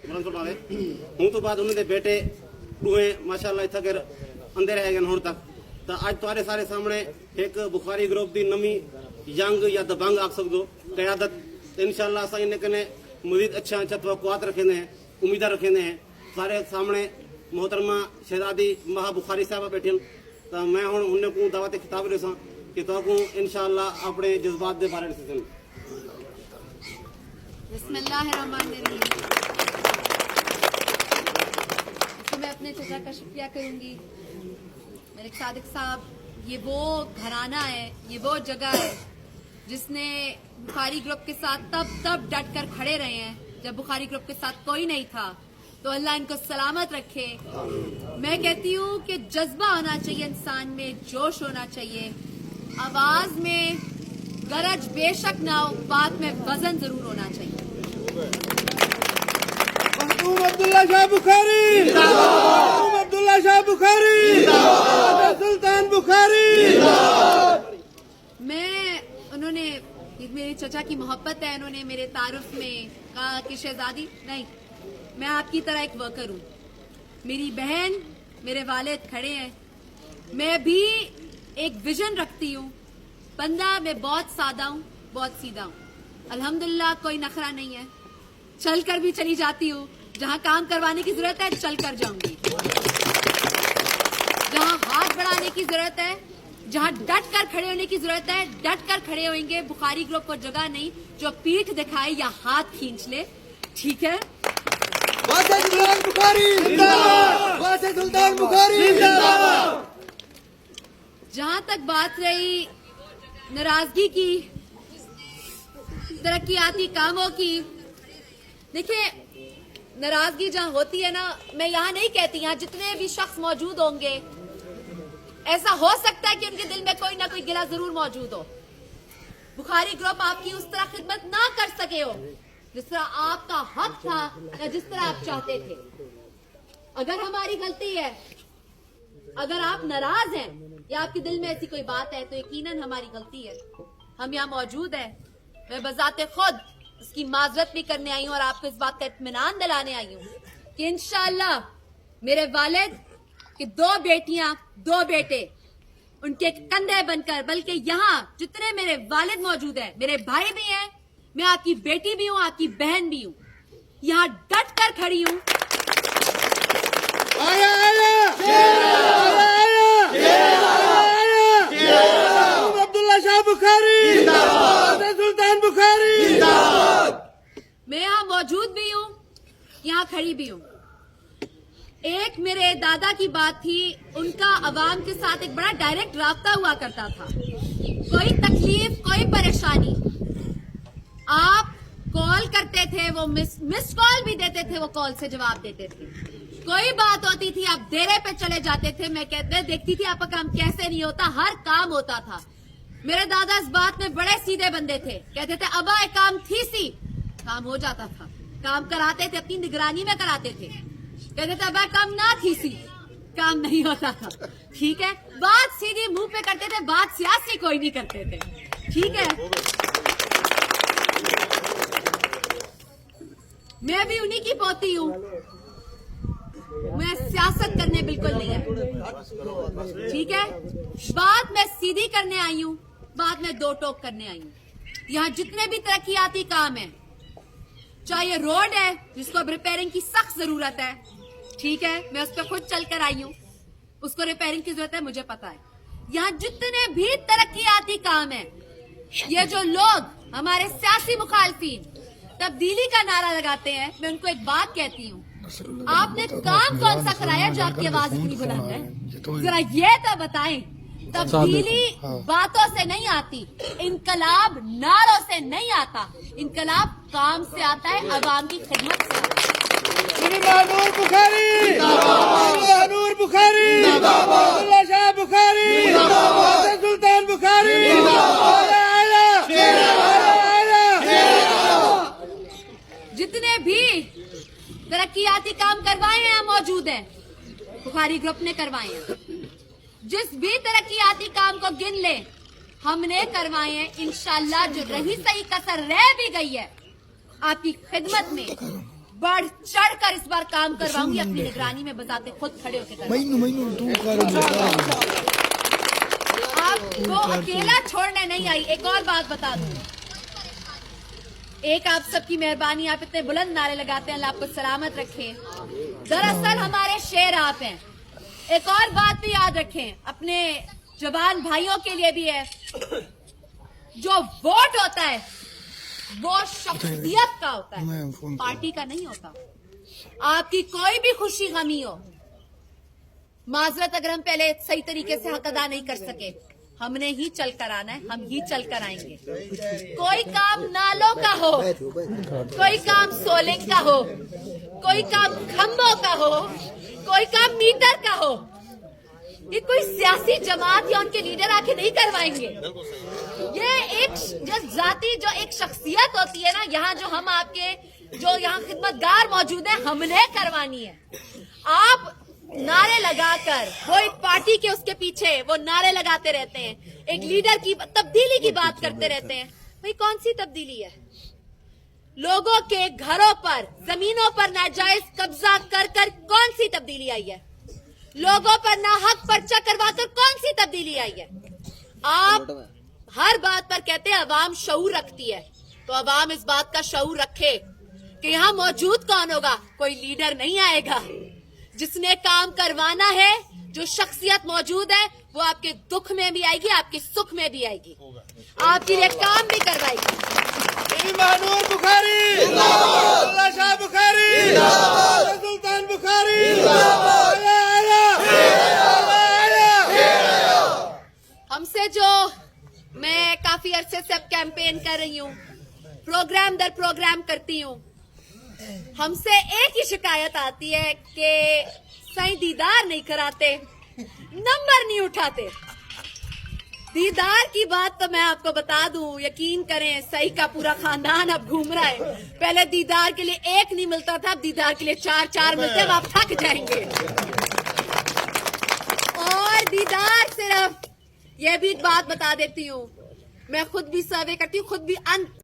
हूँ तो बाद उन्होंने बेटे टूए माशाल्लाह इतना कर अंदर है हुण तक तो आज तुम्हारे सारे सामने एक बुखारी ग्रुप की नवी यंग या दबंग आख सकते हो क्यादत इंशाल्लाह अस इन कने मजीद अच्छा तवक्कुआत रखे हैं उम्मीदा रखे हैं सारे सामने मोहतरमा शहजादी महा बुखारी साहब बैठे तो मैं हूँ उन्हें दावत खिताब देसा कि तो इंशाल्लाह अपने जज्बात के बारे में बिस्मिल्लाहिर्रहमानिर्रहीम। तो मैं अपने चचा का शुक्रिया करूंगी। मेरे सादिक साहब, ये वो घराना है, ये वो जगह है जिसने बुखारी ग्रुप के साथ तब डट कर खड़े रहे हैं जब बुखारी ग्रुप के साथ कोई नहीं था। तो अल्लाह इनको सलामत रखे। मैं कहती हूँ कि जज्बा होना चाहिए इंसान में, जोश होना चाहिए, आवाज में गरज बेशक ना हो, बात में वजन जरूर होना चाहिए। अब्दुल्ला शाह बुखारी, अब्दुल्ला शाह बुखारी, सुल्तान बुखारी। उन्होंने मेरे चचा की मोहब्बत है, उन्होंने मेरे तारुफ में कहा कि शहजादी नहीं, मैं आपकी तरह एक वर्कर हूँ। मेरी बहन, मेरे वालिद खड़े हैं, मैं भी एक विजन रखती हूँ। बंदा मैं बहुत सादा हूँ, बहुत सीधा हूँ, अल्हम्दुलिल्लाह कोई नखरा नहीं है। चल कर भी चली जाती हूँ, जहाँ काम करवाने की जरूरत है चल कर जाऊंगी, जहाँ हाथ बढ़ाने की जरूरत है, जहाँ डट कर खड़े होने की जरूरत है डट कर खड़े होंगे। बुखारी ग्रुप को जगह नहीं जो पीठ दिखाए या हाथ खींच ले, ठीक है। सुल्तान बुखारी जिंदाबाद, सुल्तान बुखारी जिंदाबाद। जहाँ तक बात रही नाराजगी की, तरक्याती कामों की, देखिए नाराजगी जहाँ होती है ना, मैं यहाँ नहीं कहती, यहाँ जितने भी शख्स मौजूद होंगे ऐसा हो सकता है कि उनके दिल में कोई ना कोई गिला जरूर मौजूद हो। बुखारी ग्रुप आपकी उस तरह खिदमत ना कर सके हो जिस तरह आपका हक था या जिस तरह आप चाहते थे। अगर हमारी गलती है, अगर आप नाराज हैं या आपके दिल में ऐसी कोई बात है तो यकीनन हमारी गलती है। हम यहाँ मौजूद हैं, मैं बजाते खुद इसकी माजरत भी करने आई हूँ और आपको इस बात का इत्मीनान दिलाने आई हूँ कि इंशाअल्लाह मेरे वालिद की 2 बेटियां 2 बेटे उनके कंधे बनकर, बल्कि यहाँ जितने मेरे वालिद मौजूद हैं, मेरे भाई भी हैं, मैं आपकी बेटी भी हूँ, आपकी बहन भी हूँ, यहाँ डट कर खड़ी हूँ। अब्दुल्ला शाह बुखारी, सुल्तान बुखारी। मैं यहाँ मौजूद भी हूँ, यहाँ खड़ी भी हूँ। एक मेरे दादा की बात थी, उनका अवाम के साथ एक बड़ा डायरेक्ट राब्ता हुआ करता था। कोई तकलीफ, कोई परेशानी, आप कॉल करते थे, वो मिस कॉल भी देते थे, वो कॉल से जवाब देते थे। कोई बात होती थी आप डेरे पे चले जाते थे, मैं देखती थी आपका काम कैसे नहीं होता, हर काम होता था। मेरे दादा इस बात में बड़े सीधे बंदे थे, कहते थे अबा एक काम थी सी, काम हो जाता था। काम कराते थे, अपनी निगरानी में कराते थे। कहते थे अबा काम ना थी सी, काम नहीं होता था। ठीक है, बात सीधी मुंह पे करते थे, बात सियासी कोई नहीं करते थे, ठीक है। मैं भी उन्हीं की पोती हूँ, मैं सियासत करने बिल्कुल नहीं है, ठीक है। बात मैं सीधी करने आई हूँ, बात मैं 2 टोक करने आई हूँ। यहाँ जितने भी तरक्याती काम है, चाहे ये रोड है जिसको अब रिपेयरिंग की सख्त जरूरत है, ठीक है, मैं उस पर खुद चल कर आई हूँ, उसको रिपेयरिंग की जरूरत है, मुझे पता है। यहाँ जितने भी तरक्याती काम है, ये जो लोग हमारे सियासी मुखालफिन तब्दीली का नारा लगाते हैं, मैं उनको एक बात कहती हूँ, आपने काम कौन सा कराया जो आपकी आवाज इतनी बुलंद है? जरा ये तो बताएं। तब्दीली बातों से नहीं आती, इनकलाब नारों से नहीं आता, इनकलाब काम से आता है, अवाम की खिदमत से आता है। नूर बुखारी, नूर बुखारी, अब्दुल्ला शाह बुखारी, सुल्तान बुखारी। जितने भी तरक्याती काम करवाए हैं यहाँ मौजूद हैं, बुखारी ग्रुप ने करवाए हैं। जिस भी तरक्याती काम को गिन ले, हमने करवाए हैं। इंशाल्लाह जो रही सही कसर रह भी गई है, आपकी खिदमत में बढ़ चढ़ कर इस बार काम करवाऊंगी अपनी निगरानी में, बताते खुद खड़े होकर करवाऊंगी। मैनू तू कर आपको अकेला छोड़ने नहीं आई। एक और बात बता दूं, एक आप सबकी मेहरबानी, आप इतने बुलंद नारे लगाते हैं, अल्लाह आपको सलामत रखे। दरअसल हमारे शेर आप हैं। एक और बात भी याद रखें, अपने जवान भाइयों के लिए भी है, जो वोट होता है वो शख्सियत का होता है, पार्टी का नहीं होता। आपकी कोई भी खुशी गमी हो, माजरत अगर हम पहले सही तरीके से हक अदा नहीं कर सके, हमने ही चल कर आना है, हम ही चल कर आएंगे। कोई काम नालों का हो, कोई काम सोलिंग का हो, कोई काम खंभों का हो, कोई काम मीटर का हो, ये कोई सियासी जमात या उनके लीडर आके नहीं करवाएंगे। ये एक जाति जो एक शख्सियत होती है ना, यहाँ जो हम आपके जो यहाँ खिदमतगार मौजूद है, हमने करवानी है। आप नारे लगाकर वो एक पार्टी के उसके पीछे वो नारे लगाते रहते हैं, एक लीडर की तब्दीली की बात करते रहते हैं। भाई कौन सी तब्दीली है? लोगों के घरों पर, जमीनों पर नाजायज कब्जा कर कर कौन सी तब्दीली आई है? लोगों पर नाहक पर्चा करवाकर कौन सी तब्दीली आई है? आप हर बात पर कहते हैं अवाम शऊर रखती है, तो अवाम इस बात का शऊर रखे कि यहाँ मौजूद कौन होगा? कोई लीडर नहीं आएगा। जिसने काम करवाना है, जो शख्सियत मौजूद है, वो आपके दुख में भी आएगी, आपके सुख में भी आएगी, आपके लिए काम भी करवाएगी। महानूर बुखारी जिंदाबाद, अब्दुल्ला शाह बुखारी जिंदाबाद, सुल्तान बुखारी जिंदाबाद। हमसे जो मैं काफी अरसे से अब कैंपेन कर रही हूँ, प्रोग्राम दर प्रोग्राम करती हूँ, हमसे एक ही शिकायत आती है कि सही दीदार नहीं कराते, नंबर नहीं उठाते। दीदार की बात तो मैं आपको बता दूं, यकीन करें सही का पूरा खानदान अब घूम रहा है। पहले दीदार के लिए एक नहीं मिलता था, अब दीदार के लिए चार मिलते हैं, आप थक जाएंगे। और दीदार सिर्फ, ये भी बात बता देती हूँ, मैं खुद भी सर्वे करती हूँ, खुद भी